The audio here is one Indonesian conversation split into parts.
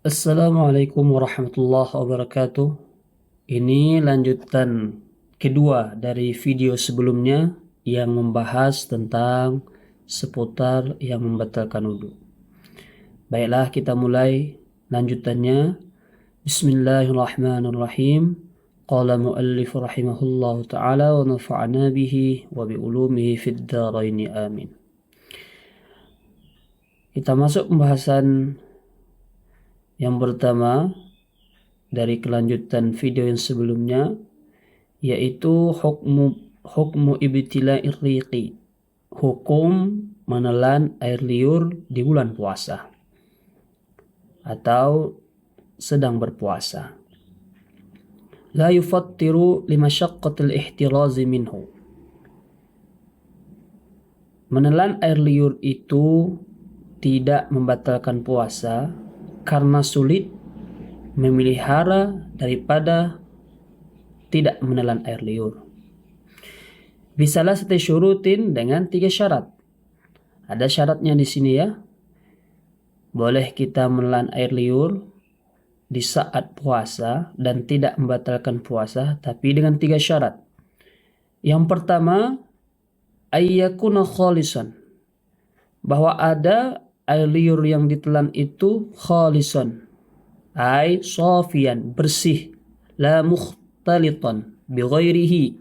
Assalamualaikum warahmatullahi wabarakatuh. Ini lanjutan kedua dari video sebelumnya yang membahas tentang seputar yang membatalkan wudhu. Baiklah, kita mulai lanjutannya. Bismillahirrahmanirrahim. Qala muallif rahimahullahu ta'ala wa nafa'ana bihi wa bi'ulumihi fid dharaini amin. Kita masuk pembahasan yang pertama dari kelanjutan video yang sebelumnya, yaitu hukmu ibtila'ir riqi, hukum menelan air liur di bulan puasa atau sedang berpuasa. La yufattiru limasyaqqatil ihtirazi minhu. Menelan air liur itu tidak membatalkan puasa karena sulit memelihara daripada tidak menelan air liur. Bisalah satu syurutin dengan 3 syarat. Ada syaratnya di sini ya. Boleh kita menelan air liur di saat puasa dan tidak membatalkan puasa, tapi dengan 3 syarat. Yang pertama, ayyakuna khalisan, bahwa ada air liur yang ditelan itu khalisan, ay safian, bersih, la mukhtalitan bi ghairihi,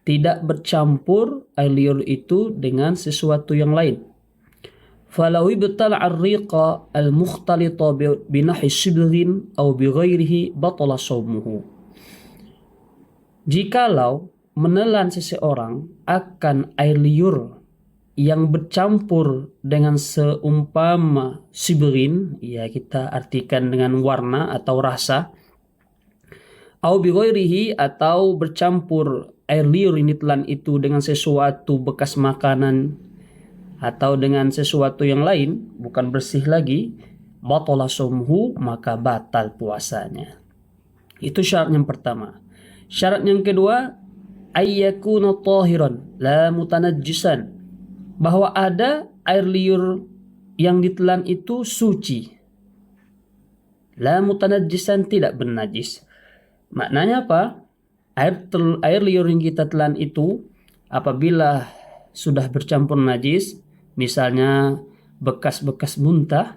tidak bercampur air liur itu dengan sesuatu yang lain. Falau ibtala ar-riqa al-mukhtalita bi nahi shibrin aw bi ghairihi batala shaumuhu. Jikalau menelan seseorang akan air liur yang bercampur dengan seumpama sibrin, ya kita artikan dengan warna atau rasa, au bi ghairihi, atau bercampur air liur ini telan itu dengan sesuatu bekas makanan atau dengan sesuatu yang lain, bukan bersih lagi, batala shaumuhu, maka batal puasanya. Itu syarat yang pertama. Syarat yang kedua, ayyakuna tahiran la mutanajjisan, bahwa ada air liur yang ditelan itu suci, la mutanajjisan, tidak bernajis. Maknanya apa? Air liur yang kita telan itu apabila sudah bercampur najis, misalnya bekas-bekas muntah,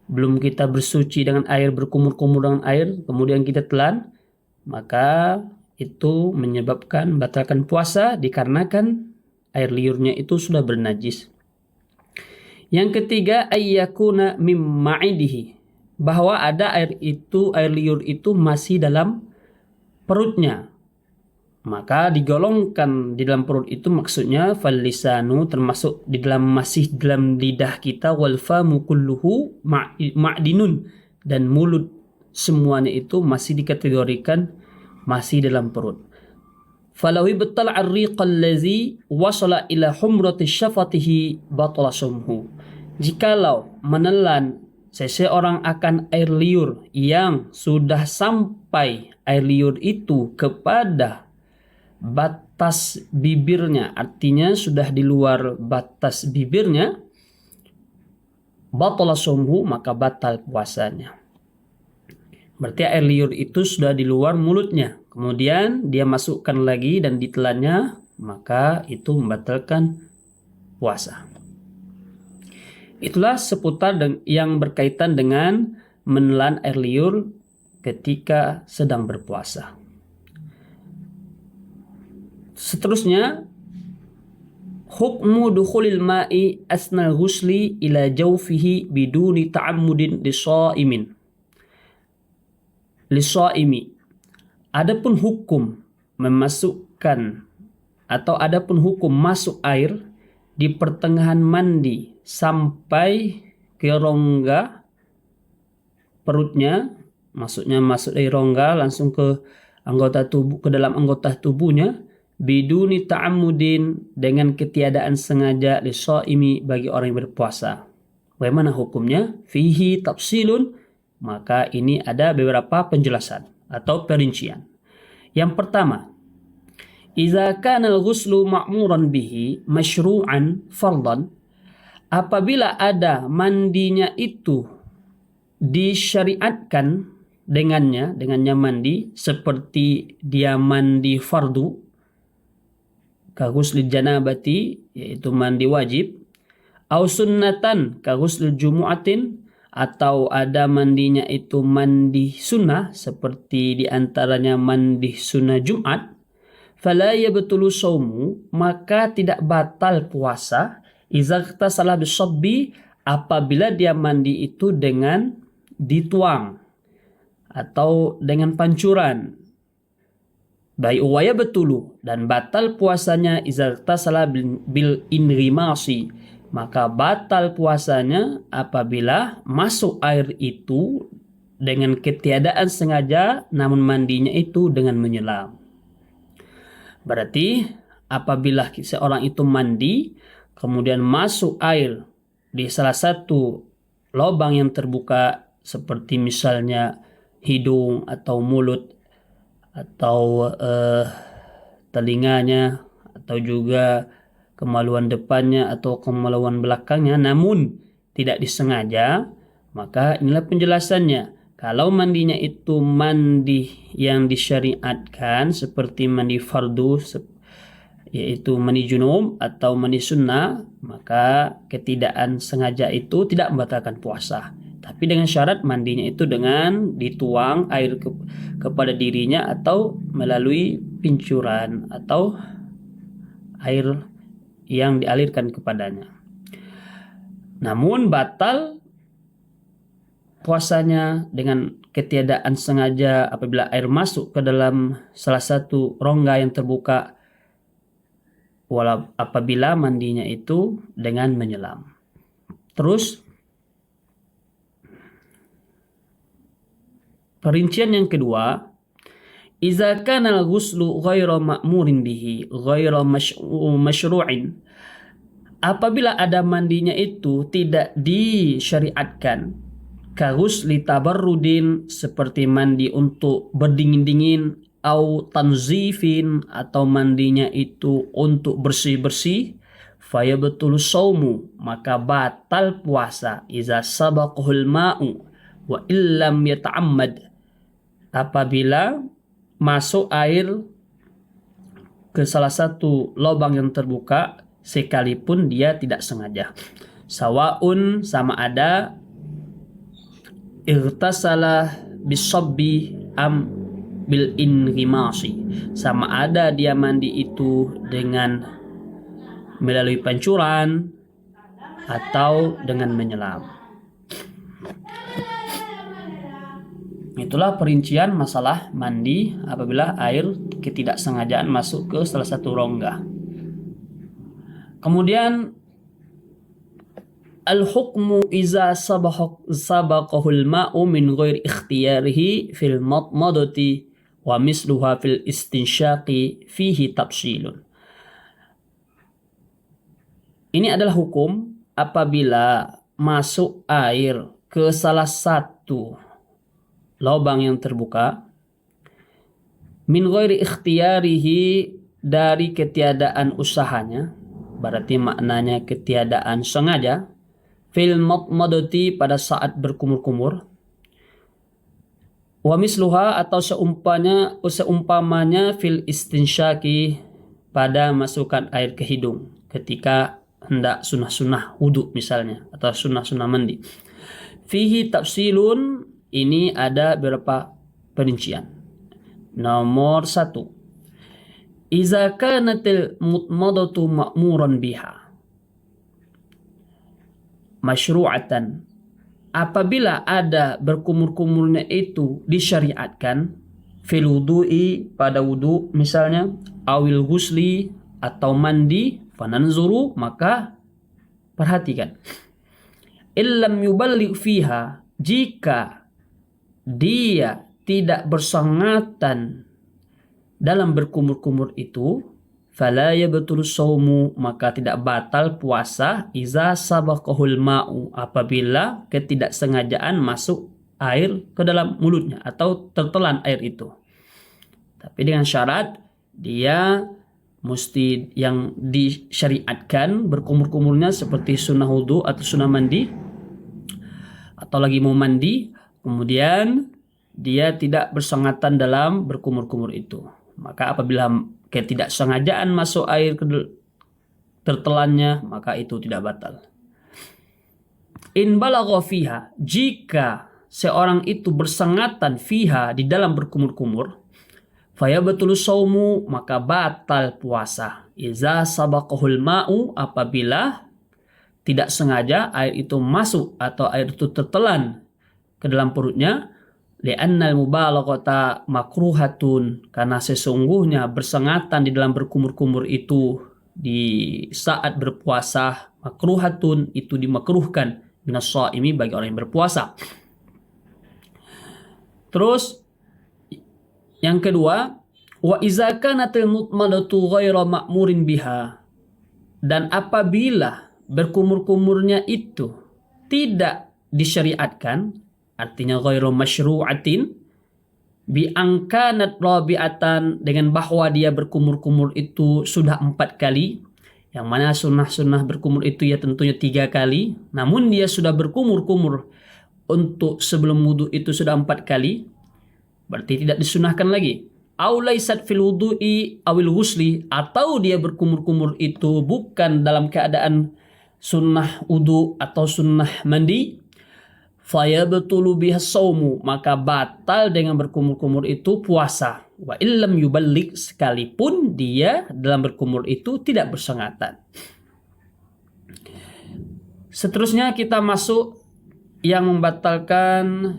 belum kita bersuci dengan air, berkumur-kumur dengan air, kemudian kita telan, maka itu menyebabkan batalkan puasa dikarenakan air liurnya itu sudah bernajis. Yang ketiga, ayyakuna mim ma'idihi, bahwa ada air liur itu masih dalam perutnya. Maka digolongkan di dalam perut itu, maksudnya fal lisanu, termasuk masih dalam lidah kita, wal famu kulluhu ma'dinun, dan mulut semuanya itu masih dikategorikan masih dalam perut. Falau ibtal ar-riqa allazi wasala ila humrati syafatihi batala shaumuhu. Jikalau menelan seseorang akan air liur yang sudah sampai air liur itu kepada batas bibirnya, artinya sudah di luar batas bibirnya, batala shaumuhu, maka batal puasanya. Berarti air liur itu sudah di luar mulutnya, kemudian dia masukkan lagi dan ditelannya, maka itu membatalkan puasa. Itulah seputar yang berkaitan dengan menelan air liur ketika sedang berpuasa. Seterusnya, hukmu dukhulil ma'i asnal ghusli ila jawfihi biduni ta'ammudin lisaimi. Adapun hukum memasukkan atau adapun hukum masuk air di pertengahan mandi sampai ke rongga perutnya, maksudnya masuk dari rongga langsung ke anggota tubuh, ke dalam anggota tubuhnya, biduni ta'ammudin, dengan ketiadaan sengaja, lisaimi, bagi orang yang berpuasa. Bagaimana hukumnya? Fihi tafsilun, maka ini ada beberapa penjelasan atau perincian. Yang pertama, idza kana al-ghuslu ma'muran bihi masyru'an fardan, apabila ada mandinya itu disyariatkan dengannya mandi seperti dia mandi fardu ka ghusli janabati, yaitu mandi wajib, au sunnatan ka ghusli jumu'atin, atau ada mandinya itu mandi sunnah seperti diantaranya mandi sunnah Jumat, fala yabtulu shaumu, maka tidak batal puasa, idza ightasala bisabbi, apabila dia mandi itu dengan dituang atau dengan pancuran. Baik waya betulu, dan batal puasanya idza ightasala bil inrimasi, maka batal puasanya apabila masuk air itu dengan ketiadaan sengaja, namun mandinya itu dengan menyelam. Berarti apabila seorang itu mandi kemudian masuk air di salah satu lubang yang terbuka seperti misalnya hidung atau mulut atau telinganya atau juga kemaluan depannya atau kemaluan belakangnya, namun tidak disengaja, maka inilah penjelasannya. Kalau mandinya itu mandi yang disyariatkan seperti mandi fardu, yaitu mandi junub atau mandi sunnah, maka ketidaksan sengaja itu tidak membatalkan puasa. Tapi dengan syarat mandinya itu dengan dituang air kepada dirinya atau melalui pincuran atau air yang dialirkan kepadanya. Namun batal puasanya dengan ketiadaan sengaja apabila air masuk ke dalam salah satu rongga yang terbuka, walau apabila mandinya itu dengan menyelam. Terus perincian yang kedua, idza kana al-ghuslu ghairu ma'murin bihi ghairu masyru'in, apabila ada mandinya itu tidak disyariatkan, ka ghusli tabarrudin, seperti mandi untuk berdingin-dingin, au tanzifin, atau mandinya itu untuk bersih-bersih, fayabtulu shaumu, maka batal puasa, iza sabaqahul ma'u wa illam yata'ammad, apabila masuk air ke salah satu lubang yang terbuka sekalipun dia tidak sengaja. Sawaun, sama ada, irtasala bisabbi am bil inrimasi, sama ada dia mandi itu dengan melalui pancuran atau dengan menyelam. Itulah perincian masalah mandi apabila air ketidaksengajaan masuk ke salah satu rongga. Kemudian al-hukmu iza sabaqahul ma'u min ghairi ikhtiyarihi fil madmadati wa misluha fil istinsyaqi fihi tafsilun. Ini adalah hukum apabila masuk air ke salah satu lubang yang terbuka min ghairi ikhtiyarihi, dari ketiadaan usahanya, berarti maknanya ketiadaan sengaja, fil madmadati, pada saat berkumur-kumur, wa misluha, atau seumpamanya fil istinsyaki, pada masukkan air ke hidung ketika hendak sunnah-sunnah wudu misalnya atau sunnah-sunnah mandi. Fihi tafsilun, ini ada beberapa perincian. Nomor 1, iza kanatil mutmadatu ma'muran biha masyru'atan, apabila ada berkumur-kumurnya itu disyariatkan, fil wudu'i, pada wudu misalnya, awil ghusli, atau mandi, fananzuru, maka perhatikan, illam yuballigh fiha, jika dia tidak bersangatan dalam berkumur-kumur itu, fala yabtulu shaumu, maka tidak batal puasa, iza sabaqahul ma'u, apabila ketidaksengajaan masuk air ke dalam mulutnya atau tertelan air itu. Tapi dengan syarat dia mesti yang disyariatkan berkumur-kumurnya seperti sunnah wudu atau sunnah mandi, atau lagi mau mandi, kemudian dia tidak bersengatan dalam berkumur-kumur itu. Maka apabila ketidaksengajaan masuk air ke tertelannya, maka itu tidak batal. In balagha fiha, jika seorang itu bersengatan fiha di dalam berkumur-kumur, fayabtulu saumu, maka batal puasa. Iza sabaqahul ma'u, apabila tidak sengaja air itu masuk atau air itu tertelan ke dalam perutnya, li'annal mubalaghata makruhatun, karena sesungguhnya bersengatan di dalam berkumur-kumur itu di saat berpuasa makruhatun, itu dimakruhkan minas shaimi, bagi orang yang berpuasa. Terus yang kedua, wa iza kanatil mutmadatu ghaira ma'murin biha, dan apabila berkumur-kumurnya itu tidak disyariatkan, artinya ghairu masyru'atin, bi angkanat rabi'atan, dengan bahwa dia berkumur-kumur itu sudah 4 kali, yang mana sunnah-sunnah berkumur itu ya tentunya 3 kali, namun dia sudah berkumur-kumur untuk sebelum wudu itu sudah 4 kali, berarti tidak disunahkan lagi. Au laisat fil wudu'i awil ghusli, atau dia berkumur-kumur itu bukan dalam keadaan sunnah wudu atau sunnah mandi, fayabtulu biha saumu, maka batal dengan berkumur-kumur itu puasa. Wa illam yuballigh, sekalipun dia dalam berkumur itu tidak bersengatan. Seterusnya kita masuk yang membatalkan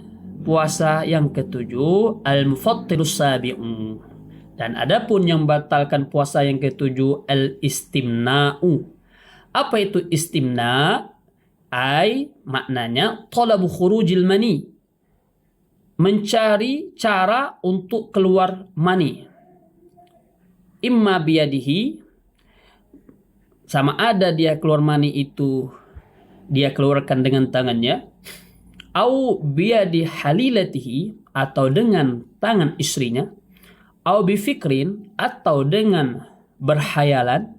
puasa yang ketujuh, al-mufattirus sabi'u. Dan adapun yang membatalkan puasa yang ketujuh, al-istimna'u. Apa itu istimna'? Maknanya talabu khurujil mani, mencari cara untuk keluar mani. Imma biyadihi, sama ada dia keluar mani itu dia keluarkan dengan tangannya, au biyadi halilatihi, atau dengan tangan istrinya, au bifikrin, atau dengan berhayalan,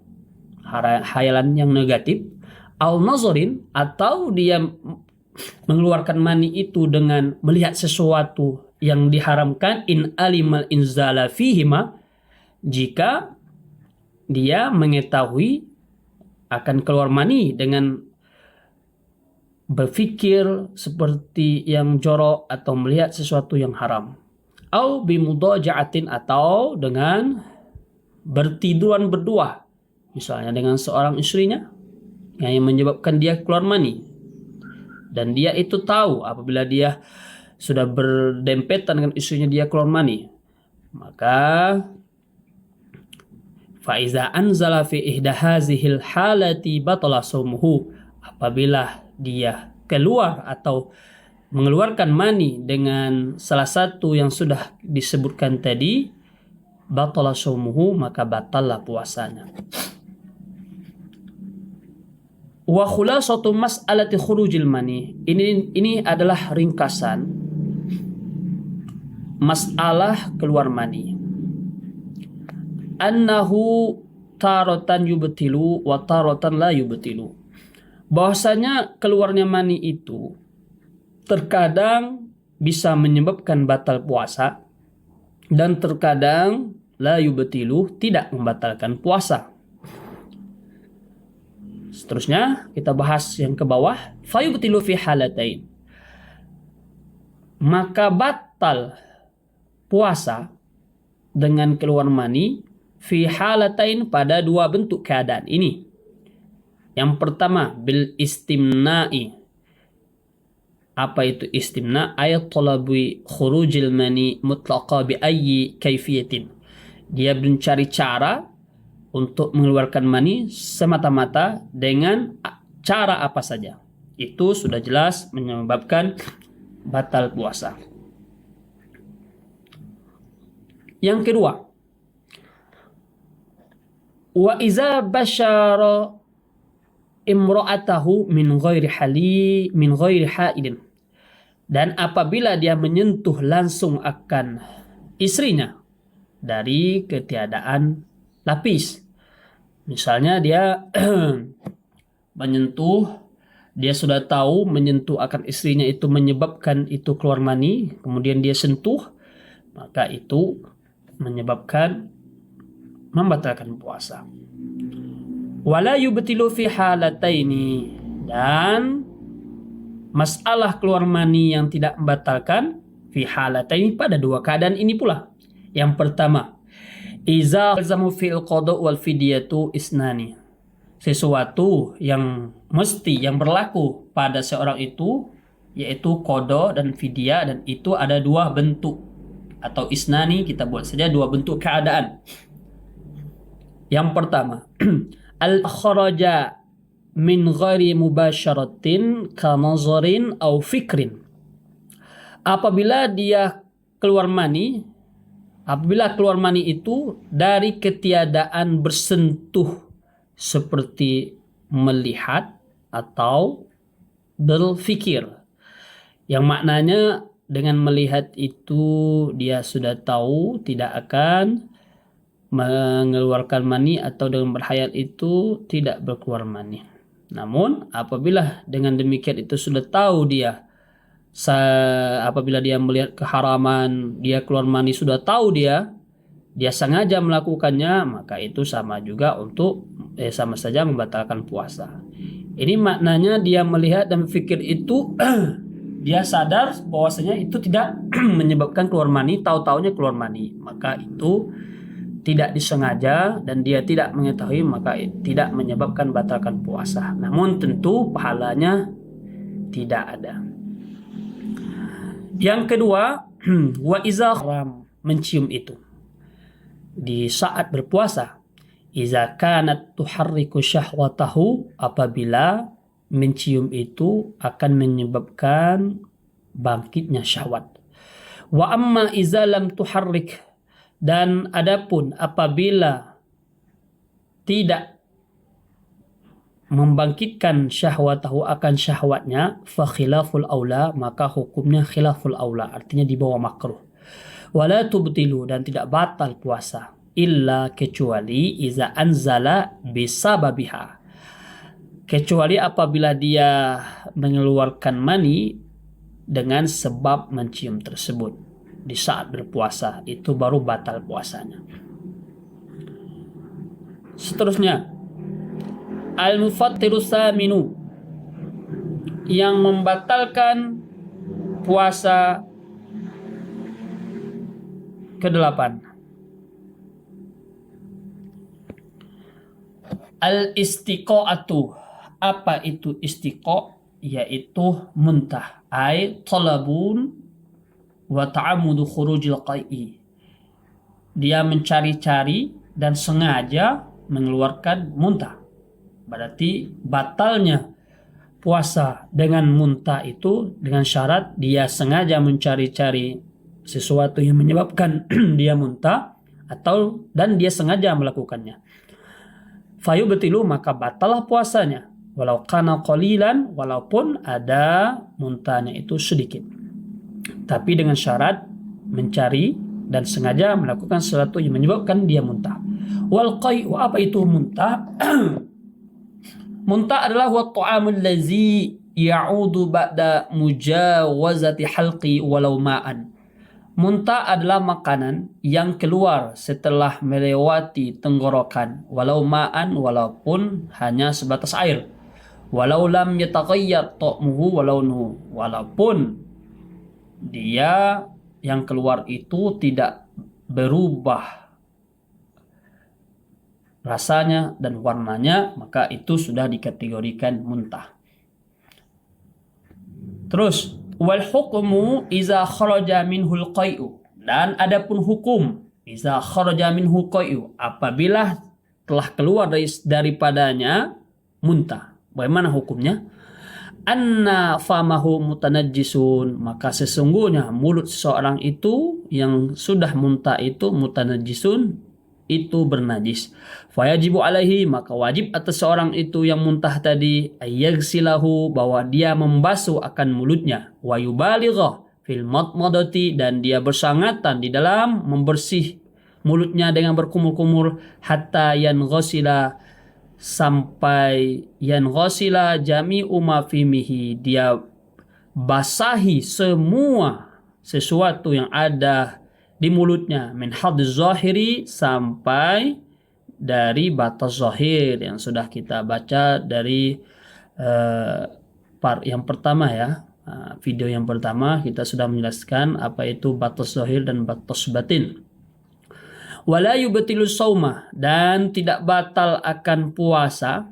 hayalan yang negatif, au nazarin, atau dia mengeluarkan mani itu dengan melihat sesuatu yang diharamkan, in alimal inzala fihima, jika dia mengetahui akan keluar mani dengan berpikir seperti yang jorok atau melihat sesuatu yang haram. Au bimudaja'atin, atau dengan bertiduran berdua, misalnya dengan seorang istrinya, yang menyebabkan dia keluar mani, dan dia itu tahu apabila dia sudah berdempetan dengan istrinya dia keluar mani, maka faiza anzala fi ihda hazihil halati batala saumuhu, apabila dia keluar atau mengeluarkan mani dengan salah satu yang sudah disebutkan tadi, batala saumuhu, maka batallah puasanya. Wa khulasatu mas'alati khurujil mani, ini adalah ringkasan masalah keluar mani. Annahu taratan yubtilu wa taratan la yubtilu, bahwasanya keluarnya mani itu terkadang bisa menyebabkan batal puasa, dan terkadang la yubtilu, tidak membatalkan puasa. Seterusnya kita bahas yang ke bawah, fayubtilu fi halatain, maka batal puasa dengan keluar mani fi halatain, pada 2 bentuk keadaan ini. Yang pertama, bil istimna'i. Apa itu istimna'? Ayat talabi khurujil mani mutlaqa bi ayyi kaifiyatin, dia mencari cara untuk mengeluarkan mani semata-mata dengan cara apa saja. Itu sudah jelas menyebabkan batal puasa. Yang kedua, wa iza basyara imra'atahu min ghairi haidin, dan apabila dia menyentuh langsung akan istrinya dari ketiadaan lapis. Misalnya dia menyentuh dia sudah tahu menyentuh akan istrinya itu menyebabkan itu keluar mani, kemudian dia sentuh, maka itu menyebabkan membatalkan puasa. Wala yubtilu fi halataini, dan masalah keluar mani yang tidak membatalkan fi halataini pada dua keadaan ini pula. Yang pertama, iza alzamu fil qada wal fidyatu isnani, sesuatu yang mesti yang berlaku pada seorang itu yaitu qada dan fidyah, dan itu ada dua bentuk, atau isnani kita buat saja dua bentuk keadaan. Yang pertama, al kharaja min ghairi mubasyaratin ka nazarin au fikrin, apabila keluar mani itu dari ketiadaan bersentuh seperti melihat atau berfikir, yang maknanya dengan melihat itu dia sudah tahu tidak akan mengeluarkan mani, atau dengan berhayat itu tidak berkeluar mani. Namun apabila dengan demikian itu sudah tahu dia, apabila dia melihat keharaman dia keluar mani, sudah tahu dia sengaja melakukannya, maka itu sama juga sama saja membatalkan puasa. Ini maknanya dia melihat dan berpikir itu dia sadar bahwasanya itu tidak menyebabkan keluar mani, tahu-taunya keluar mani, maka itu tidak disengaja dan dia tidak mengetahui, maka tidak menyebabkan batalkan puasa. Namun tentu pahalanya tidak ada. Yang kedua, wa iza haram, mencium itu di saat berpuasa. Iza kanat tuharriku syahwatahu, apabila mencium itu akan menyebabkan bangkitnya syahwat. Wa amma iza lam tuharrik, dan adapun apabila tidak membangkitkan syahwatahu akan syahwatnya, fa khilaful aula, maka hukumnya khilaful aula, artinya di bawah makruh. Wala tubtilu, dan tidak batal puasa, illa kecuali iza anzala bisababiha, kecuali apabila dia mengeluarkan mani dengan sebab mencium tersebut di saat berpuasa, itu baru batal puasanya. Seterusnya, al-mufattiru tsaminu, yang membatalkan puasa ke-8, al-istiqa'atu. Apa itu istiqa'? Yaitu muntah, ay talabun wa ta'amudu khurujil qai'i, dia mencari-cari dan sengaja mengeluarkan muntah. Berarti batalnya puasa dengan muntah itu dengan syarat dia sengaja mencari-cari sesuatu yang menyebabkan dia muntah, dan dia sengaja melakukannya. Fayubtilu, maka batalah puasanya, walau kana qalilan, walaupun ada muntahnya itu sedikit, tapi dengan syarat mencari dan sengaja melakukan sesuatu yang menyebabkan dia muntah. Wal qai'u, apa itu muntah? Muntah adalah wa ta'amul ladzi ya'udu ba'da mujawazati halqi walau ma'an. Muntah adalah makanan yang keluar setelah melewati tenggorokan, walau ma'an, walaupun hanya sebatas air. Walau lam yataghayyar ta'muhu walau nuhu, walaupun dia yang keluar itu tidak berubah rasanya dan warnanya, maka itu sudah dikategorikan muntah. Terus, wal hukmu iza kharaja minhul qai'u, dan adapun hukum iza kharaja minhu qai'u, apabila telah keluar daripadanya muntah. Bagaimana hukumnya? Anna famahu mutanajjisun, maka sesungguhnya mulut seseorang itu yang sudah muntah itu mutanajjisun, itu bernajis. Fayajibu alaihi, maka wajib atas seorang itu yang muntah tadi, ayyagsilahu, bahwa dia membasuh akan mulutnya, wa yubaligha fil madmadati, dan dia bersangatan di dalam membersih mulutnya dengan berkumur-kumur, hatta yanghasila, sampai yanghasila jami'u ma fimihi, dia basahi semua sesuatu yang ada di mulutnya, min hadz zahiri, sampai dari batas zahir yang sudah kita baca dari part yang pertama ya. Video yang pertama kita sudah menjelaskan apa itu batas zahir dan batas batin. Wala yubtilu sauma, dan tidak batal akan puasa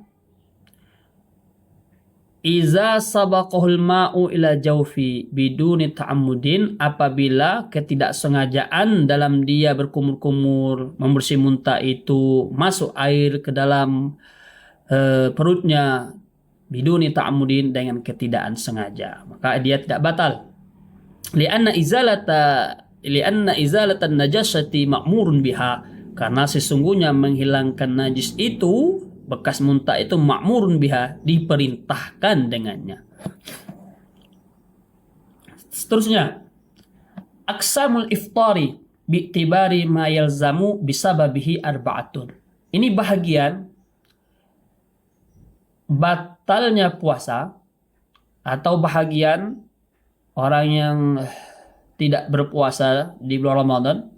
iza sabaqahul ma'u ila jawfi biduni ta'ammudin, apabila ketidaksengajaan dalam dia berkumur-kumur membersih muntah itu masuk air ke dalam perutnya biduni ta'ammudin, dengan ketidaksan sengaja, maka dia tidak batal. Lianna izalatan najasati ma'murun biha, karena sesungguhnya menghilangkan najis itu, bekas muntah itu, ma'murun biha, diperintahkan dengannya. Seterusnya, aqsamul iftari bi'tibari ma yalzamu bisababihi arba'atun. Ini bahagian batalnya puasa atau bahagian orang yang tidak berpuasa di bulan Ramadan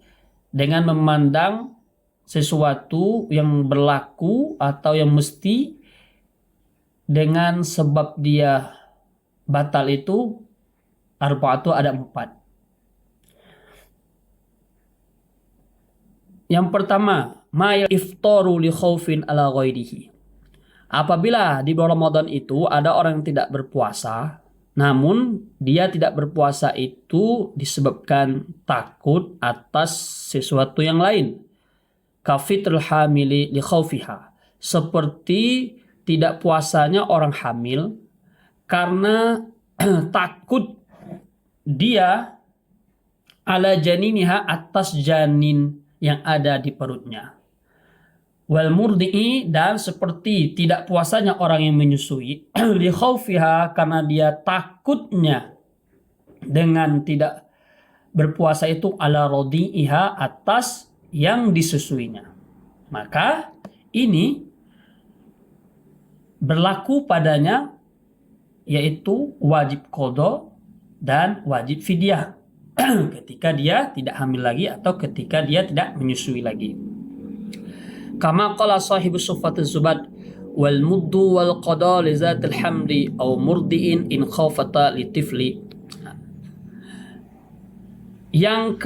dengan memandang sesuatu yang berlaku atau yang mesti dengan sebab dia batal itu arba'atu, ada 4. Yang pertama, ma iftaru li khaufin ala ghairihi. Apabila di bulan Ramadan itu ada orang yang tidak berpuasa, namun dia tidak berpuasa itu disebabkan takut atas sesuatu yang lain. Kafitrul hamili li khaufiha, seperti tidak puasanya orang hamil karena takut dia ala janiniha, atas janin yang ada di perutnya. Wal murdi'i, dan seperti tidak puasanya orang yang menyusui li khaufiha, karena dia takutnya dengan tidak berpuasa itu ala rodi'iha, atas yang disusuinya. Maka ini berlaku padanya yaitu wajib qada dan wajib fidyah ketika dia tidak hamil lagi atau ketika dia tidak menyusui lagi. Kama qala sahibus suffatuz zubad wal muddu wal qada li zatil hamdi aw murdiin in khafata li tifli. Yang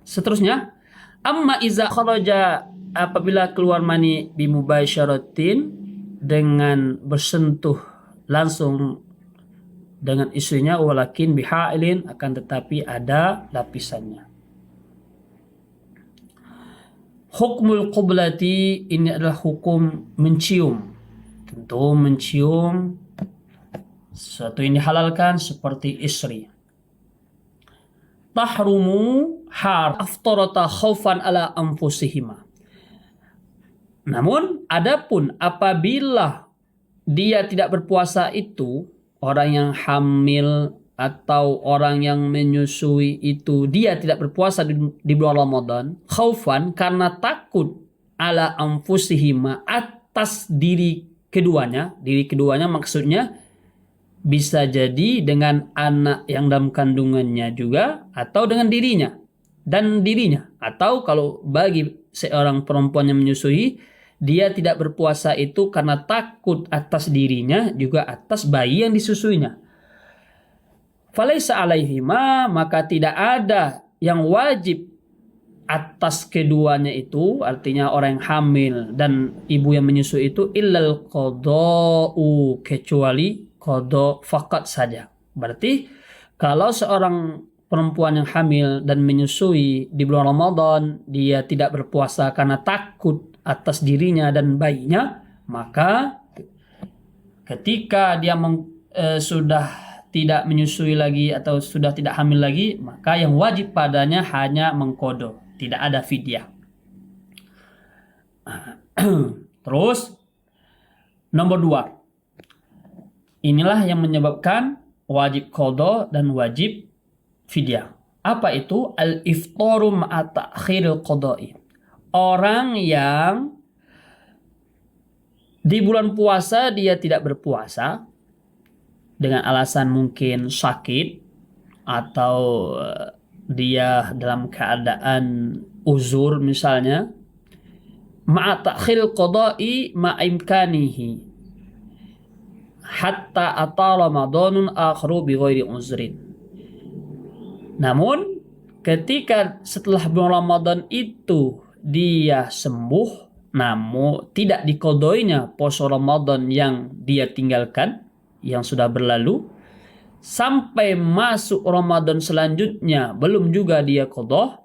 seterusnya, amma iza kharaja, apabila keluar mani bimubasyaratin, dengan bersentuh langsung dengan istrinya, walakin bihailin, akan tetapi ada lapisannya. Hukmul qublati, ini adalah hukum mencium. Tentu mencium sesuatu yang dihalalkan seperti istri. Tahrumu har aftarata khaufan ala anfusihima. Namun adapun apabila dia tidak berpuasa itu, orang yang hamil atau orang yang menyusui itu, dia tidak berpuasa di bulan Ramadan, khaufan, karena takut, ala anfusihima, atas diri keduanya maksudnya bisa jadi dengan anak yang dalam kandungannya juga, atau dengan dirinya, atau kalau bagi seorang perempuan yang menyusui, dia tidak berpuasa itu karena takut atas dirinya juga atas bayi yang disusuinya. Falaisa alaihima, maka tidak ada yang wajib atas keduanya itu, artinya orang yang hamil dan ibu yang menyusui itu, illal qada'u, kecuali qada fakat saja. Berarti kalau seorang perempuan yang hamil dan menyusui di bulan Ramadan, dia tidak berpuasa karena takut atas dirinya dan bayinya, maka ketika dia sudah tidak menyusui lagi atau sudah tidak hamil lagi, maka yang wajib padanya hanya mengkodo, tidak ada fidyah. Terus nomor 2, inilah yang menyebabkan wajib kodo dan wajib fidyah. Apa itu? Al-iftaru ma'a ta'khiril qada'i. Orang yang Di bulan puasa dia tidak berpuasa dengan alasan mungkin sakit atau dia dalam keadaan uzur misalnya, ma'a ta'khil qada'i ma'imkanihi hatta ata Ramadanun akharu bi ghairi uzrin. Namun ketika setelah bulan Ramadan itu dia sembuh, namun tidak dikodoinya puasa Ramadan yang dia tinggalkan, yang sudah berlalu, sampai masuk Ramadan selanjutnya belum juga dia qadha,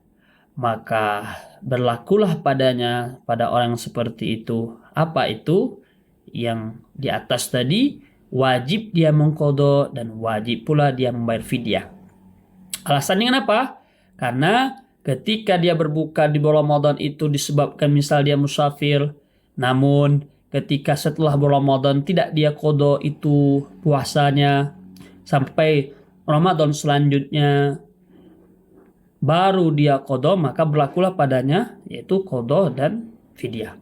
maka berlakulah padanya, pada orang seperti itu, apa itu yang di atas tadi, wajib dia mengqadha dan wajib pula dia membayar fidyah. Alasannya kenapa? Karena ketika dia berbuka di bulan Ramadan itu disebabkan misal dia musafir, namun ketika setelah bulan Ramadan tidak dia qadha itu puasanya sampai Ramadan selanjutnya baru dia qadha, maka berlakulah padanya yaitu qadha dan fidyah.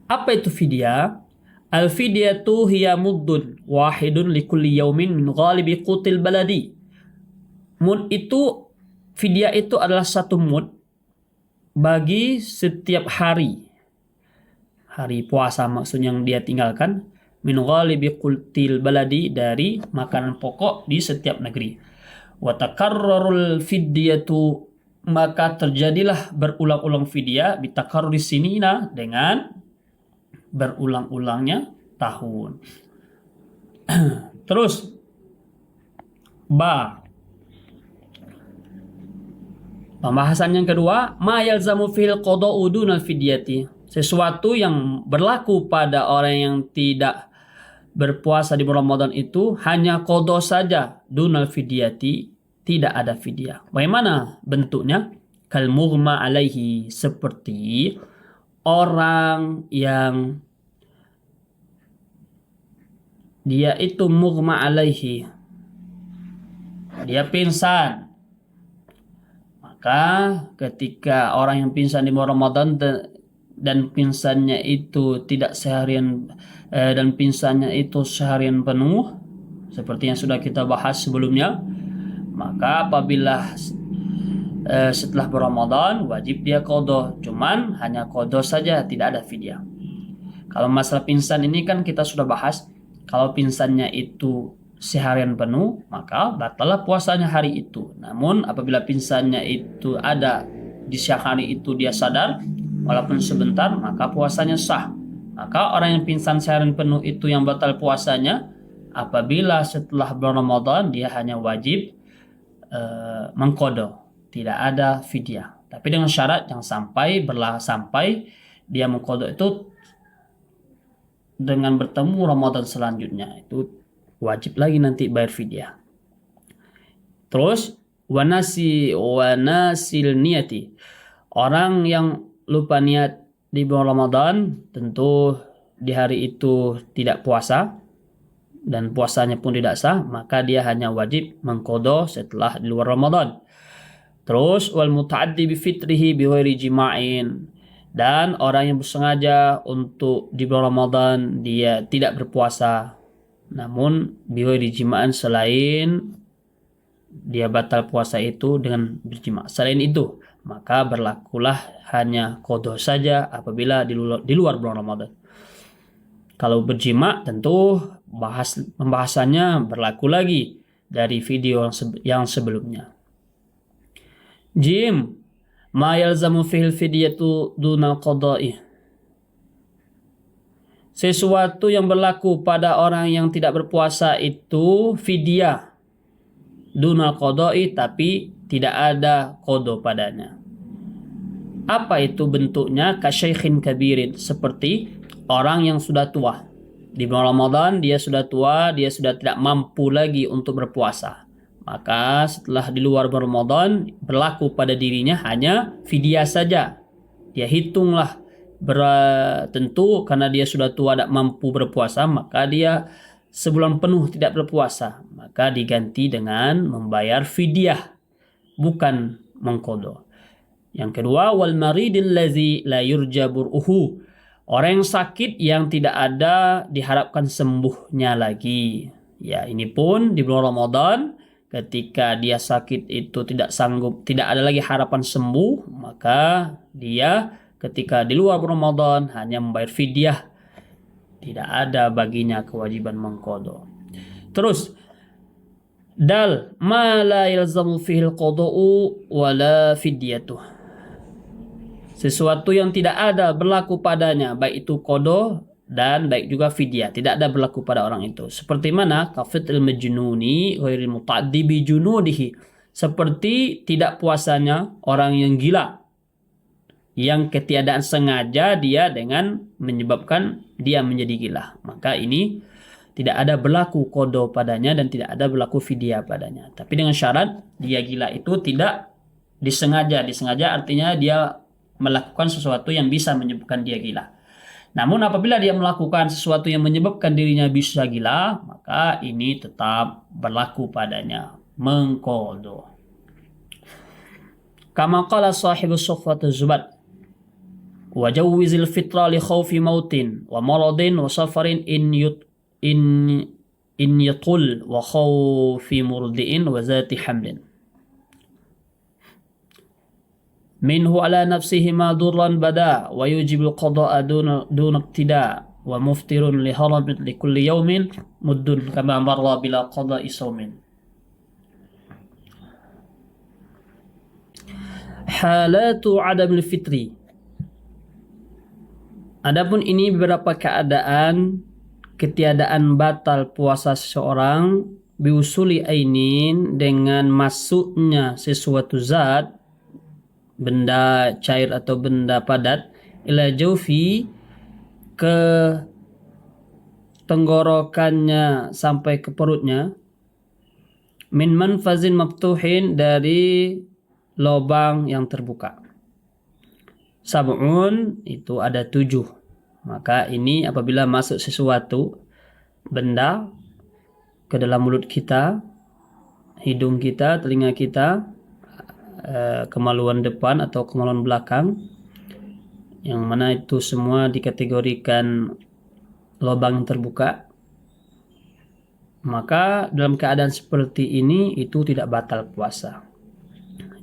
Apa itu fidyah? Al-fidyatu hiya muddun wahidun likulli yaumin min ghalibi qutil baladi. Mud itu, fidyah itu adalah satu mud bagi setiap hari puasa maksudnya yang dia tinggalkan, min ghalibi qutil baladi, dari makanan pokok di setiap negeri. Wa takarrarul fidyatu, maka terjadilah berulang-ulang fidyah, bitakarruri sinina, dengan berulang-ulangnya tahun. Terus pembahasan yang kedua, ma yalzamu fil qada'u dunal fidyati, sesuatu yang berlaku pada orang yang tidak berpuasa di bulan Ramadan itu hanya qadha saja, dunal fidyati, tidak ada fidyah. Bagaimana bentuknya? Kal mughma alaihi, seperti orang yang dia itu mughma alaihi, dia pingsan. Maka ketika orang yang pingsan di bulan Ramadan dan pingsannya itu tidak seharian dan pingsannya itu seharian penuh, seperti yang sudah kita bahas sebelumnya, maka apabila setelah Ramadan wajib dia qadha, cuman hanya qadha saja, tidak ada fidyah. Kalau masalah pingsan ini kan kita sudah bahas, kalau pingsannya itu seharian penuh maka batallah puasanya hari itu. Namun apabila pingsannya itu ada di siang hari itu dia sadar walaupun sebentar, maka puasanya sah. Maka orang yang pingsan seharian penuh itu yang batal puasanya apabila setelah bulan Ramadan dia hanya wajib mengqadha, tidak ada fidyah. Tapi dengan syarat yang sampai dia mengqadha itu dengan bertemu Ramadan selanjutnya, itu wajib lagi nanti bayar fidyah. Terus wanasil niyati, orang yang lupa niat di bulan Ramadan, tentu di hari itu tidak puasa dan puasanya pun tidak sah, maka dia hanya wajib mengqadha setelah di luar Ramadan. Terus wal muta'addi bi fitrihi bi ghairi jima'in, dan orang yang bersengaja untuk di bulan Ramadan dia tidak berpuasa, namun bi ghairi jima'in, selain dia batal puasa itu dengan berjima', selain itu maka berlakulah hanya qadha saja apabila di luar bulan Ramadan. Kalau berjima' tentu pembahasannya berlaku lagi dari video yang sebelumnya. Jim, ma yalzamu fil fidyatu dunal qada'i, sesuatu yang berlaku pada orang yang tidak berpuasa itu fidyah dunal qada'i, tapi tidak ada qadha padanya. Apa itu bentuknya? Kasyaikhin kabirin, seperti orang yang sudah tua. Di bulan Ramadan dia sudah tua, dia sudah tidak mampu lagi untuk berpuasa. Maka setelah di luar Ramadan berlaku pada dirinya hanya fidyah saja. Dia hitunglah tentu karena dia sudah tua tidak mampu berpuasa, maka dia sebulan penuh tidak berpuasa, maka diganti dengan membayar fidyah, bukan mengqadha. Yang kedua, wal maridil ladzi la yurja bur'uhu, Orang yang sakit yang tidak ada diharapkan sembuhnya lagi. Ya, ini pun di bulan Ramadan ketika dia sakit itu tidak sanggup, tidak ada lagi harapan sembuh, maka dia ketika di luar Ramadan hanya membayar fidyah. Tidak ada baginya kewajiban mengqadha. Terus dal ma la yalzamu fihi al-qada'u wala fidyatuh. Sesuatu yang tidak ada berlaku padanya, baik itu qada dan baik juga fidyah, tidak ada berlaku pada orang itu. Seperti mana? Kafitril majnuni ghairil muta'addi bi junudihi. Seperti tidak puasanya orang yang gila, yang ketiadaan sengaja dia dengan menyebabkan dia menjadi gila. Maka ini tidak ada berlaku qada padanya dan tidak ada berlaku fidyah padanya. Tapi dengan syarat dia gila itu tidak disengaja. Disengaja artinya dia melakukan sesuatu yang bisa menyebabkan dia gila. Namun apabila dia melakukan sesuatu yang menyebabkan dirinya bisa gila, maka ini tetap berlaku padanya mengqadha. Kama qala sahibu Suhfatu Zubat, wa jawwizil fitra li khawfi mautin wa maradin wa safarin in yatul wa khawfi murdi'in wa zati hamlin. Minhu ala nafsihi ma durran bada wa yujibul qada'a duna iqtida wa muftirun li haramin li kulli yawmin muddun kama marra bila qada'i sawmin. Halatu adamil fitri. Adapun ini beberapa keadaan ketiadaan batal puasa seseorang biusuli ainin dengan masuknya sesuatu zat, benda cair atau benda padat, ila jaufi ke tenggorokannya sampai ke perutnya, min manfazin maftuhin dari lubang yang terbuka. Sab'un itu ada 7. Maka ini apabila masuk sesuatu benda ke dalam mulut kita, hidung kita, telinga kita, kemaluan depan atau kemaluan belakang, yang mana itu semua dikategorikan lubang yang terbuka, maka dalam keadaan seperti ini itu tidak batal puasa.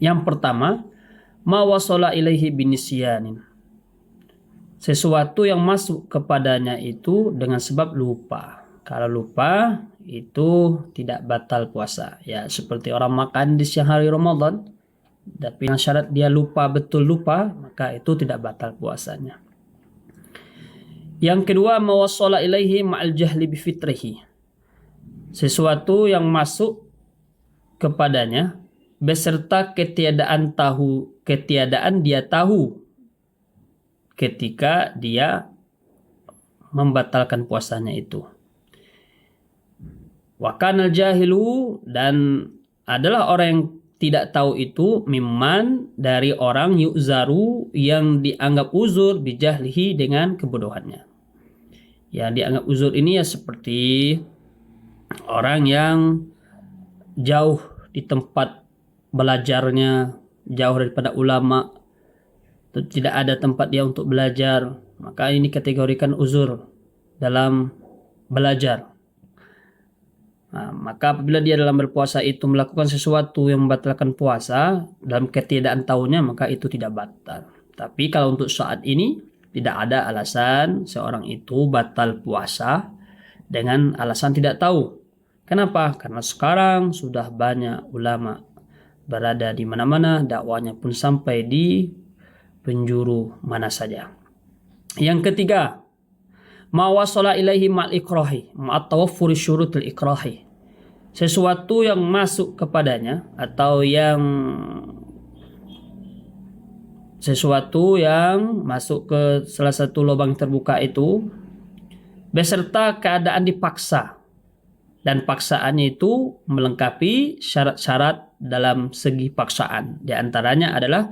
Yang pertama, ma wasala ilaihi binisyanin, sesuatu yang masuk kepadanya itu dengan sebab lupa. Kalau lupa itu tidak batal puasa. Ya, seperti orang makan di siang hari Ramadan, tapi dengan syarat dia lupa, betul lupa, maka itu tidak batal puasanya. Yang kedua, mawassala ilaihi ma'al jahli bifitrihi, sesuatu yang masuk kepadanya beserta ketiadaan dia tahu ketika dia membatalkan puasanya itu. Wa kanal jahilu, dan adalah orang yang tidak tahu itu, mimman dari orang yu'zaru yang dianggap uzur bijahlihi dengan kebodohannya. Yang dianggap uzur ini ya seperti orang yang jauh di tempat belajarnya, jauh daripada ulama, tidak ada tempat dia untuk belajar, maka ini kategorikan uzur dalam belajar. Nah, maka apabila dia dalam berpuasa itu melakukan sesuatu yang membatalkan puasa dalam ketiadaan tahunya, maka itu tidak batal. Tapi kalau untuk saat ini tidak ada alasan seorang itu batal puasa dengan alasan tidak tahu. Kenapa? Karena sekarang sudah banyak ulama berada di mana-mana, dakwanya pun sampai di penjuru mana saja. Yang ketiga, ma wasala ilaihi ma'al ikrahi ma'at tawaffuri syurutul ikrahi, sesuatu yang masuk kepadanya atau sesuatu yang masuk ke salah satu lubang terbuka itu beserta keadaan dipaksa, dan paksaannya itu melengkapi syarat-syarat dalam segi paksaan. Di antaranya adalah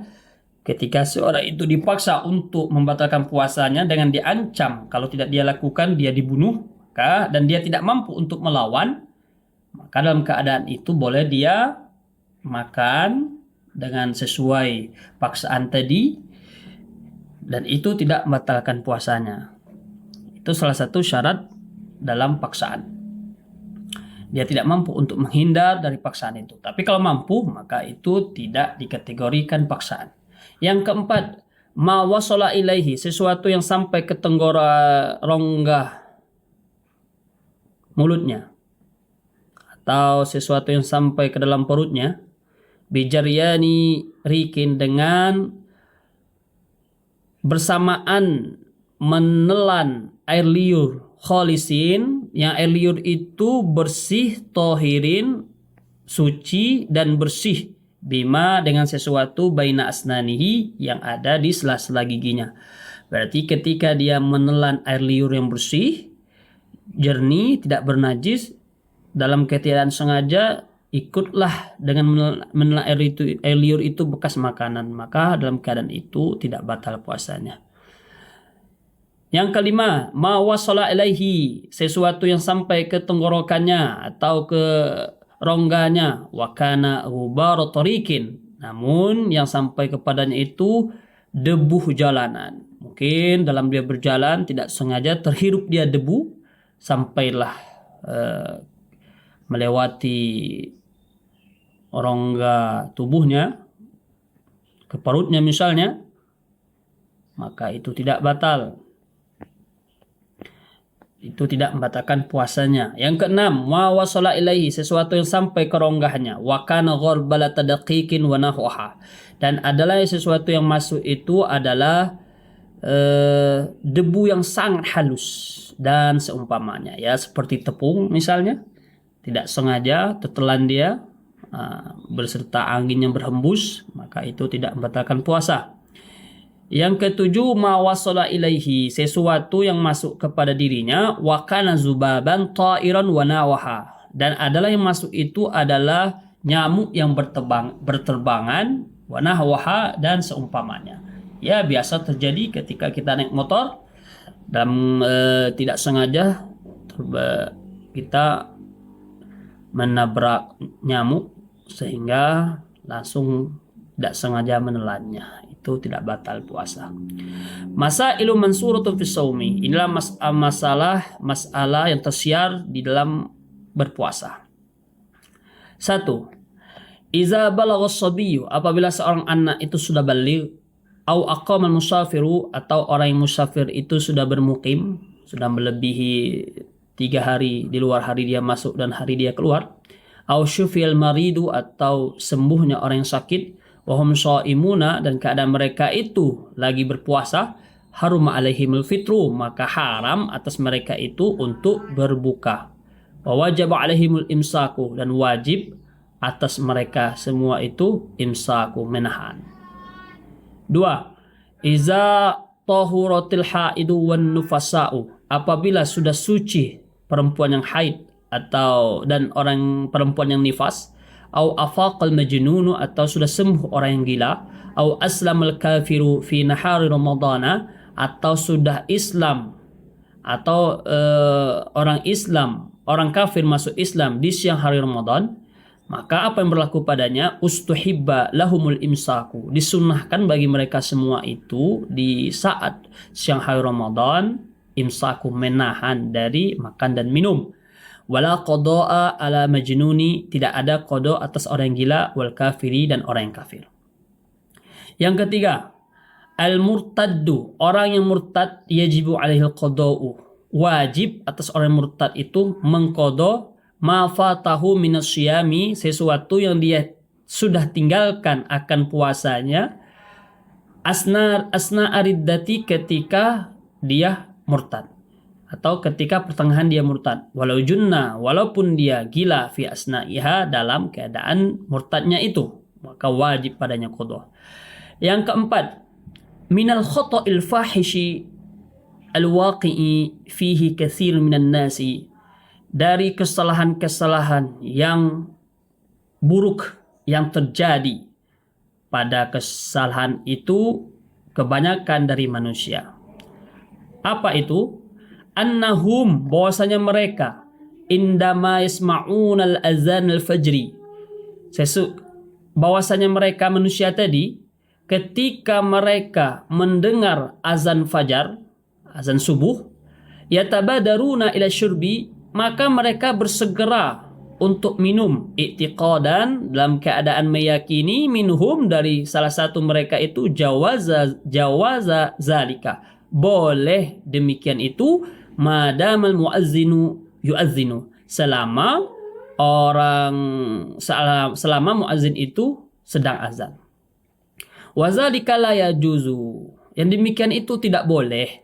ketika seorang itu dipaksa untuk membatalkan puasanya dengan diancam kalau tidak dia lakukan dia dibunuh, dan dia tidak mampu untuk melawan, maka dalam keadaan itu boleh dia makan dengan sesuai paksaan tadi, dan itu tidak membatalkan puasanya. Itu salah satu syarat dalam paksaan. Dia tidak mampu untuk menghindar dari paksaan itu. Tapi kalau mampu, maka itu tidak dikategorikan paksaan. Yang keempat, ma wasala ilaihi, sesuatu yang sampai ke rongga mulutnya, atau sesuatu yang sampai ke dalam perutnya, bijaryani rikin, dengan bersamaan menelan air liur, kholisin, yang air liur itu bersih, tohirin, suci dan bersih, bima, dengan sesuatu, baina asnanihi, yang ada di sela-sela giginya. Berarti ketika dia menelan air liur yang bersih, jernih, tidak bernajis, dalam ketiadaan sengaja ikutlah dengan menelan air liur itu bekas makanan, maka dalam keadaan itu tidak batal puasanya. Yang kelima, ma wasala ilaihi, sesuatu yang sampai ke tenggorokannya atau ke rongganya, wa kana ghubaru tariqin, namun yang sampai kepadanya itu debu jalanan. Mungkin dalam dia berjalan tidak sengaja terhirup dia debu, sampailah melewati rongga tubuhnya, ke perutnya misalnya, maka itu tidak batal. Itu tidak membatalkan puasanya. Yang keenam, ma wasala ilaihi, sesuatu yang sampai ke rongganya, wa kana gharbala tadqiqin wa nahwaha, dan adalah sesuatu yang masuk itu adalah debu yang sangat halus dan seumpamanya, ya, seperti tepung misalnya, tidak sengaja tertelan dia berserta angin yang berhembus, maka itu tidak membatalkan puasa. Yang ketujuh, ma wasala ilaihi, sesuatu yang masuk kepada dirinya, wa kana zubaban ta'iran wa nawaha, dan adalah yang masuk itu adalah nyamuk yang berterbangan, wa nahwaha, dan seumpamanya. Ya, biasa terjadi ketika kita naik motor dan tidak sengaja kita menabrak nyamuk sehingga langsung tidak sengaja menelannya, itu tidak batal puasa. Masailu mansuratun fi shaumi, inilah masalah yang tersiar di dalam berpuasa. 1. Iza balagha as-sabiyyu, apabila seorang anak itu sudah baligh, au aqama al-musafiru, atau orang yang musafir itu sudah bermukim, sudah melebihi 3 hari, di luar hari dia masuk dan hari dia keluar, au syufiyal maridu, atau sembuhnya orang yang sakit, wahum shaimuna, dan keadaan mereka itu lagi berpuasa, harum alaihimul fitru, maka haram atas mereka itu untuk berbuka. Wa wajib alaihimul imsaku, dan wajib atas mereka semua itu imsaku, menahan. 2. Iza tahuratil haidu wan nufasa'u, apabila sudah suci perempuan yang haid dan orang perempuan yang nifas, au afaqal majnunu, atau sudah sembuh orang yang gila, au aslamal kafiru fi nahari ramadana, atau sudah Islam atau orang kafir masuk Islam di siang hari Ramadan, maka apa yang berlaku padanya, ustuhibba lahumul imsaku, disunnahkan bagi mereka semua itu di saat siang hari Ramadan, imsaku, menahan dari makan dan minum. Wala qada'a ala majnuni, tidak ada qada atas orang yang gila, wal kafiri, dan orang yang kafir. Yang ketiga, al murtaddu, orang yang murtad, yajibu alaihi qada'u, wajib atas orang yang murtad itu mengqada ma fatahu minas syiyami, sesuatu yang dia sudah tinggalkan akan puasanya, asna ariddati, ketika dia murtad, atau ketika pertengahan dia murtad, walau junna, walaupun dia gila, fi asna'iha, dalam keadaan murtadnya itu, maka wajib padanya qada. Yang keempat, minal khata'il fahishi al-waqi'i fihi katsir minan nasi, dari kesalahan-kesalahan yang buruk yang terjadi pada kesalahan itu kebanyakan dari manusia. Apa itu? Annahum, bahwasanya mereka, indama yasma'un al-azan al-fajri, bahwasanya mereka manusia tadi ketika mereka mendengar azan fajar, azan subuh, yatabadaruna ila syurbi, maka mereka bersegera untuk minum, i'tiqadan, dalam keadaan meyakini, minhum, dari salah satu mereka itu, jawaza zalika, boleh demikian itu, madamal muazzinu yuazzinu, selama muazzin itu sedang azan. Wazalika la yajuzu, yang demikian itu tidak boleh.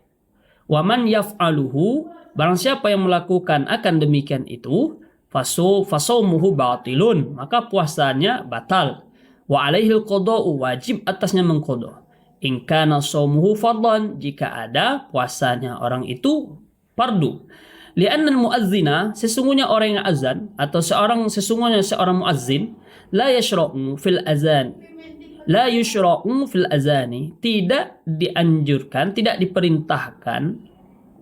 Waman yaf'aluhu, barang siapa yang melakukan akan demikian itu, fasawmuhu batilun, maka puasanya batal. Wa alaihil qada'u, wajib atasnya mengqada. In kana shaumuhu fardhan, jika ada puasanya orang itu fardu. Li'anna al-muazzina, sesungguhnya orang yang azan, atau sesungguhnya seorang muazzin, la yashra'u fil azan, la yushra'u fil azani, tidak dianjurkan, tidak diperintahkan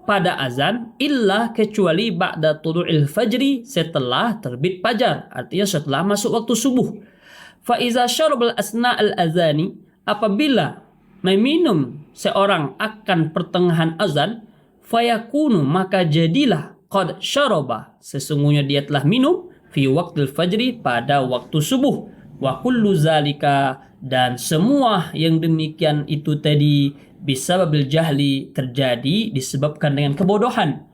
pada azan, illa kecuali ba'da tulu'il fajri, setelah terbit fajar, artinya setelah masuk waktu subuh. Fa iza syarabal asna al azani, apabila meminum seorang akan pertengahan azan, fayakunu, maka jadilah qad syaraba, sesungguhnya dia telah minum, fi waqtil fajri, pada waktu subuh. Wa kullu zalika, dan semua yang demikian itu tadi, bisababil jahli, terjadi disebabkan dengan kebodohan.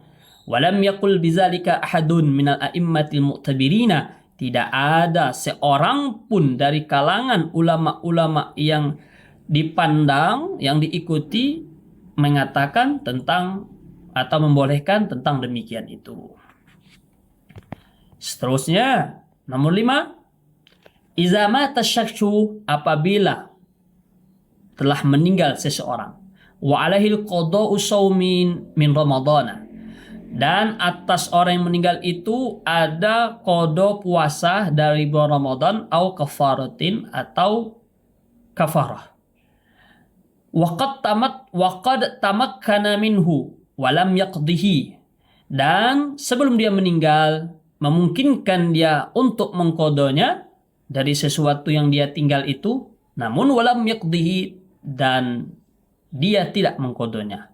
Walam yaqul bizalika ahadun minal a'immatil mu'tabirina, tidak ada seorang pun dari kalangan ulama-ulama yang dipandang, yang diikuti, mengatakan tentang atau membolehkan tentang demikian itu. Seterusnya, nomor 5, iza mata syakhsu, apabila telah meninggal seseorang, wa alaihil qada'u shaumin min ramadana, dan atas orang yang meninggal itu ada qada puasa dari bulan Ramadan, au kafaratin, atau kafarah. Waqad tamakkana minhu walam yaqdihi, dan sebelum dia meninggal memungkinkan dia untuk mengqadanya dari sesuatu yang dia tinggal itu, namun walam yaqdihi, dan dia tidak mengqadanya,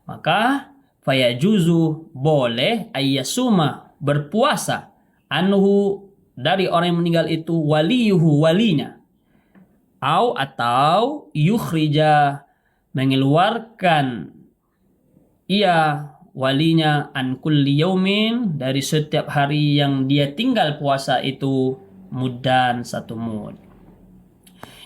maka fayajuzu, boleh, ayyasuma, berpuasa, anhu, dari orang yang meninggal itu, waliyuhu, walinya, atau yukhrija, mengeluarkan ia, walinya, an kulli yaumin, dari setiap hari yang dia tinggal puasa itu, muddan, 1 mud.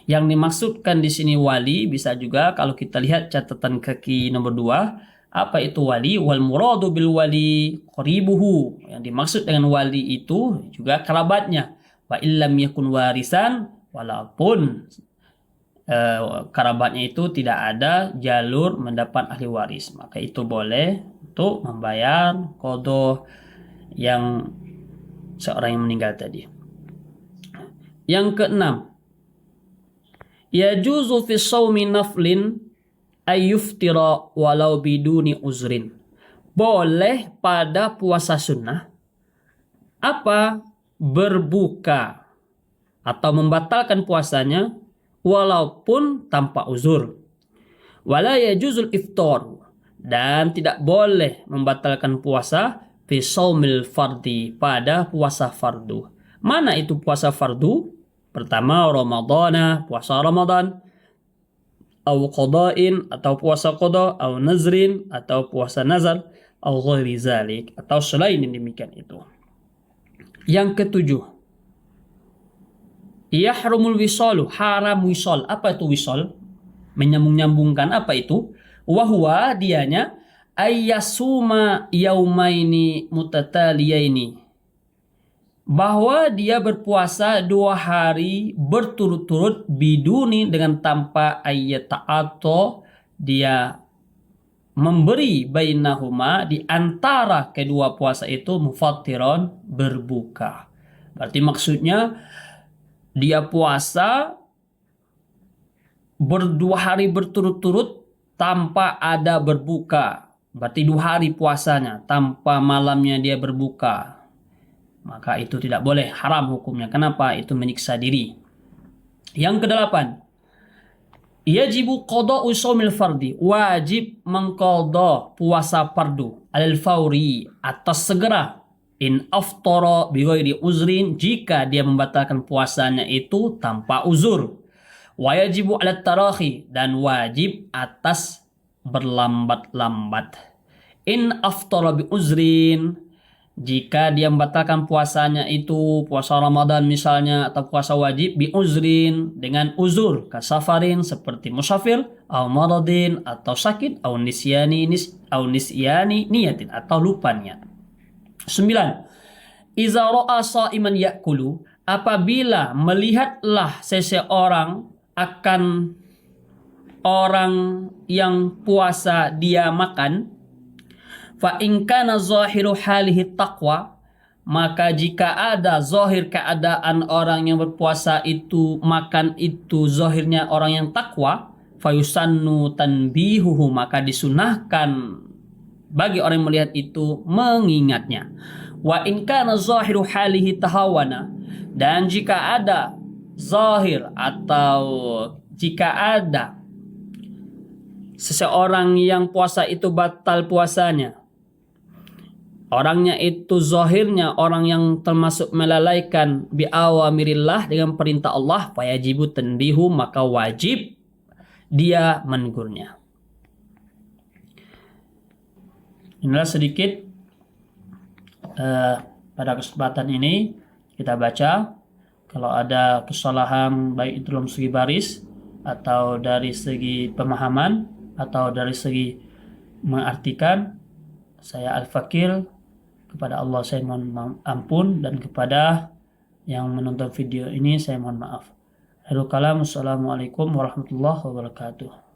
Yang dimaksudkan di sini wali, bisa juga kalau kita lihat catatan kaki nomor 2, apa itu wali? Wal muradu bil wali qaribuhu, yang dimaksud dengan wali itu juga kerabatnya. Wa illam yakun warisan, walaupun kerabatnya itu tidak ada jalur mendapat ahli waris, maka itu boleh untuk membayar qada yang seorang yang meninggal tadi. Yang keenam, yajuzu fi shaumi naflin ayyuftira walau biduni uzrin, boleh pada puasa sunnah apa berbuka atau membatalkan puasanya walaupun tanpa uzur. Wala yajuzul iftar, dan tidak boleh membatalkan puasa fi shaumil fardi, pada puasa fardu. Mana itu puasa fardu? Pertama, Ramadana, puasa Ramadan, au qada'in, atau puasa qada, au nazrin, atau puasa nazar, au ghairi zalik, atau selain yang demikian itu. Yang ketujuh, yahrumul wisalu, haram wisal. Apa itu wisal? Menyambung-nyambungkan, apa itu? Wahwa, dianya, ayyasuma yaumaini mutataliyaini, bahwa dia berpuasa 2 hari berturut-turut, biduni, dengan tanpa ayyata'ato, dia memberi, bainahuma, di antara kedua puasa itu, mufattiron, berbuka. Berarti maksudnya dia puasa 2 hari berturut-turut tanpa ada berbuka, berarti 2 hari puasanya tanpa malamnya dia berbuka, maka itu tidak boleh, haram hukumnya. Kenapa? Itu menyiksa diri. Yang kedelapan, Yajibu qada'u shaumil fardi, wajib mengqadha puasa fardu alal fauri, atas segera, in aftara bighairi uzrin, jika dia membatalkan puasanya itu tanpa uzur. Wa yajibu 'alat tarahi, dan wajib atas berlambat-lambat. In aftara bi uzrin, jika dia membatalkan puasanya itu puasa Ramadan misalnya atau puasa wajib bi uzrin, dengan uzur, kasafarin seperti musafir, au maradin atau sakit, au nisyani niyatin atau lupa niat. 9. Iza ra'a sha'iman ya'kulu, apabila melihatlah seseorang akan orang yang puasa dia makan, fa in kana zahiru halihi taqwa, maka jika ada zahir keadaan orang yang berpuasa itu makan itu zahirnya orang yang takwa, fayusannu tanbihuhu, maka disunahkan bagi orang yang melihat itu mengingatnya. Wa in kana zahiru halihi tahawana, dan jika ada zahir atau jika ada seseorang yang puasa itu batal puasanya, orangnya itu zahirnya orang yang termasuk melalaikan bi awamirillah, dengan perintah Allah, fayajibu tanbihu, maka wajib dia menegurnya. Inilah sedikit pada kesempatan ini kita baca. Kalau ada kesalahan baik itu dalam segi baris atau dari segi pemahaman atau dari segi mengartikan, saya Al-Fakir, kepada Allah saya mohon ampun, dan kepada yang menonton video ini saya mohon maaf. Akhirul kalam, assalamualaikum warahmatullahi wabarakatuh.